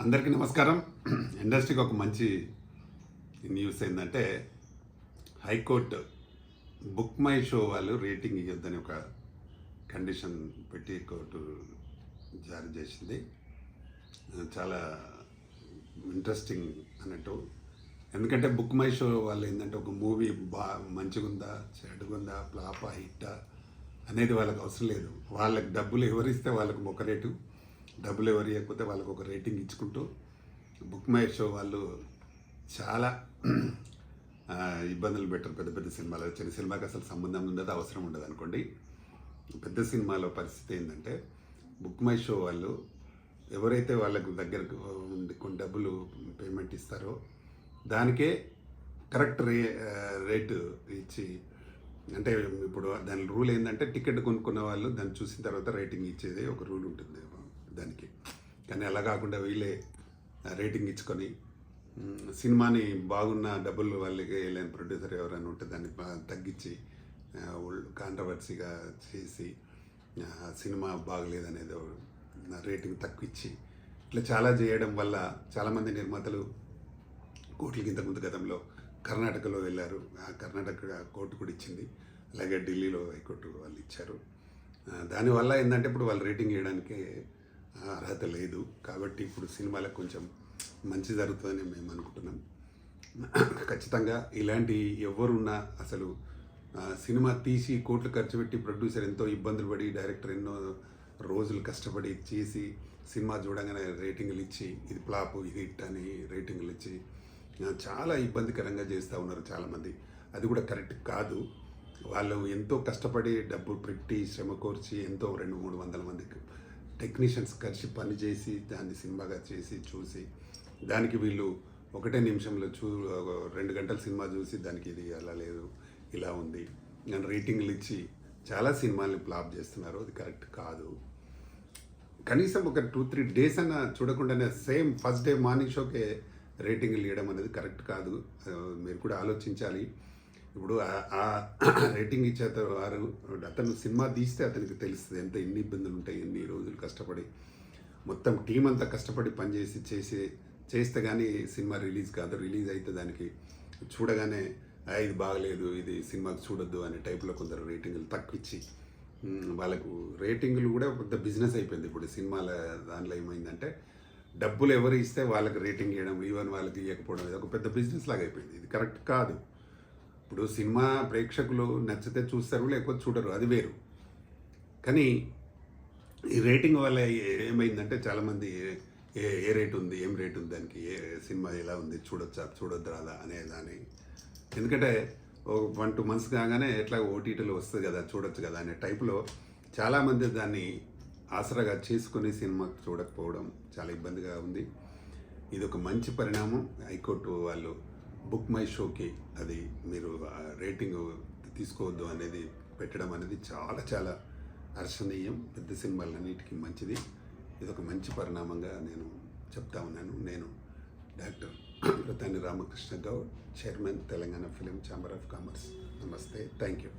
అందరికీ నమస్కారం. ఇండస్ట్రీకి ఒక మంచి న్యూస్ ఏంటంటే హైకోర్టు బుక్ మై షో వాళ్ళు రేటింగ్ ఇవ్వద్దని ఒక కండిషన్ పెట్టి కోర్టు జారీ చేసింది. చాలా ఇంట్రెస్టింగ్ అన్నట్టు. ఎందుకంటే బుక్ మై షో వాళ్ళు ఏంటంటే ఒక మూవీ మంచిగుందా చెడుగుందా ఫ్లాపా హిట్టా అనేది వాళ్ళకి అవసరం లేదు. వాళ్ళకి డబ్బులు ఎవరిస్తే వాళ్ళకు ఒక రేటు, డబ్బులు ఎవరు ఇవ్వకపోతే వాళ్ళకు ఒక రేటింగ్ ఇచ్చుకుంటూ బుక్ మై షో వాళ్ళు చాలా ఇబ్బందులు పెట్టారు. పెద్ద పెద్ద సినిమాలు, చిన్న సినిమాకి అసలు సంబంధం ఉండదు, అవసరం ఉండదు అనుకోండి. పెద్ద సినిమాలో పరిస్థితి ఏంటంటే బుక్ మై షో వాళ్ళు ఎవరైతే వాళ్ళకు దగ్గరకు కొన్ని డబ్బులు పేమెంట్ ఇస్తారో దానికే కరెక్ట్ రేటు ఇచ్చి, అంటే ఇప్పుడు దాని రూల్ ఏంటంటే టికెట్ కొనుక్కున్న వాళ్ళు దాన్ని చూసిన తర్వాత రేటింగ్ ఇచ్చేది ఒక రూల్ ఉంటుంది దానికి. కానీ అలా కాకుండా వీళ్ళే రేటింగ్ ఇచ్చుకొని సినిమాని బాగున్న డబ్బులు వాళ్ళకి వెళ్ళిన ప్రొడ్యూసర్ ఎవరైనా ఉంటే దాన్ని తగ్గించి కాంట్రవర్సీగా చేసి సినిమా బాగలేదనేది రేటింగ్ తక్కువ ఇచ్చి ఇట్లా చాలా చేయడం వల్ల చాలామంది నిర్మాతలు కోర్టులకి ఇంతకుముందు గతంలో కర్ణాటకలో వెళ్ళారు. ఆ కర్ణాటక కోర్టు కూడా ఇచ్చింది, అలాగే ఢిల్లీలో హైకోర్టు వాళ్ళు ఇచ్చారు. దానివల్ల ఏంటంటే ఇప్పుడు వాళ్ళు రేటింగ్ ఇవ్వడానికి అర్హత లేదు. కాబట్టి ఇప్పుడు సినిమాలకు కొంచెం మంచి జరుగుతుందని మేము అనుకుంటున్నాం. ఖచ్చితంగా ఇలాంటి ఎవరున్నా అసలు సినిమా తీసి కోట్లు ఖర్చు పెట్టి ప్రొడ్యూసర్ ఎంతో ఇబ్బందులు పడి, డైరెక్టర్ ఎన్నో రోజులు కష్టపడి చేసి సినిమా చూడగానే రేటింగ్లు ఇచ్చి ఇది ఫ్లాప్ ఇది హిట్ అని రేటింగ్లు ఇచ్చి చాలా ఇబ్బందికరంగా చేస్తూ ఉన్నారు చాలామంది. అది కూడా కరెక్ట్ కాదు. వాళ్ళు ఎంతో కష్టపడి డబ్బు పెట్టి శ్రమ కోర్చి ఎంతో 200-300 మందికి టెక్నీషియన్స్ కలిసి పని చేసి దాన్ని సినిమాగా చేసి చూసి దానికి వీళ్ళు ఒకటే నిమిషంలో 2 గంటల సినిమా చూసి దానికి ఇది అలా లేదు ఇలా ఉంది అని రేటింగ్లు ఇచ్చి చాలా సినిమాల్ని ఫ్లాప్ చేస్తున్నారు. అది కరెక్ట్ కాదు. కనీసం ఒక 2-3 డేస్ అన్న చూడకుండానే సేమ్ ఫస్ట్ డే మార్నింగ్ షోకే రేటింగ్లు ఇవ్వడం అనేది కరెక్ట్ కాదు. మీరు కూడా ఆలోచించాలి. ఇప్పుడు ఆ రేటింగ్ ఇచ్చేవారు అతను సినిమా తీస్తే అతనికి తెలుస్తుంది ఎంత ఎన్ని ఇబ్బందులు ఉంటాయి, ఎన్ని రోజులు కష్టపడి మొత్తం టీం అంతా కష్టపడి పనిచేసి చేస్తే కానీ సినిమా రిలీజ్ కాదు. రిలీజ్ అయితే దానికి చూడగానే ఇది బాగలేదు, ఇది సినిమాకి చూడొద్దు అనే టైప్లో కొందరు రేటింగ్లు తక్కువ ఇచ్చి వాళ్ళకు రేటింగ్లు కూడా పెద్ద బిజినెస్ అయిపోయింది. ఇప్పుడు సినిమాల దానిలో ఏమైందంటే డబ్బులు ఎవరు ఇస్తే వాళ్ళకి రేటింగ్ ఇవ్వడం, ఈవెన్ వాళ్ళకి ఇవ్వకపోవడం, ఇది ఒక పెద్ద బిజినెస్ లాగా అయిపోయింది. ఇది కరెక్ట్ కాదు. ఇప్పుడు సినిమా ప్రేక్షకులు నచ్చితే చూస్తారు, లేకపోతే చూడరు, అది వేరు. కానీ ఈ రేటింగ్ వల్ల ఏమైందంటే చాలామంది ఏ రేట్ ఉంది, ఏం రేట్ ఉంది, దానికి ఏ సినిమా ఎలా ఉంది, చూడొచ్చా చూడొద్దు రాదా అనేదాన్ని. ఎందుకంటే ఒక 1-2 months కాగానే ఎట్లా ఓటీటీలో వస్తుంది కదా, చూడొచ్చు కదా అనే టైప్లో చాలామంది దాన్ని ఆసరాగా చేసుకుని సినిమా చూడకపోవడం చాలా ఇబ్బందిగా ఉంది. ఇది ఒక మంచి పరిణామం. హైకోర్టు వాళ్ళు బుక్ మై షోకి అది మీరు రేటింగ్ తీసుకోవద్దు అనేది పెట్టడం అనేది చాలా చాలా హర్షణీయం. పెద్ద సినిమాలన్నిటికీ మంచిది. ఇది ఒక మంచి పరిణామంగా నేను చెప్తా ఉన్నాను. నేను doctor Pratani Ramakrishna Goud, chairman Telangana film chamber of commerce. నమస్తే, థ్యాంక్ యూ.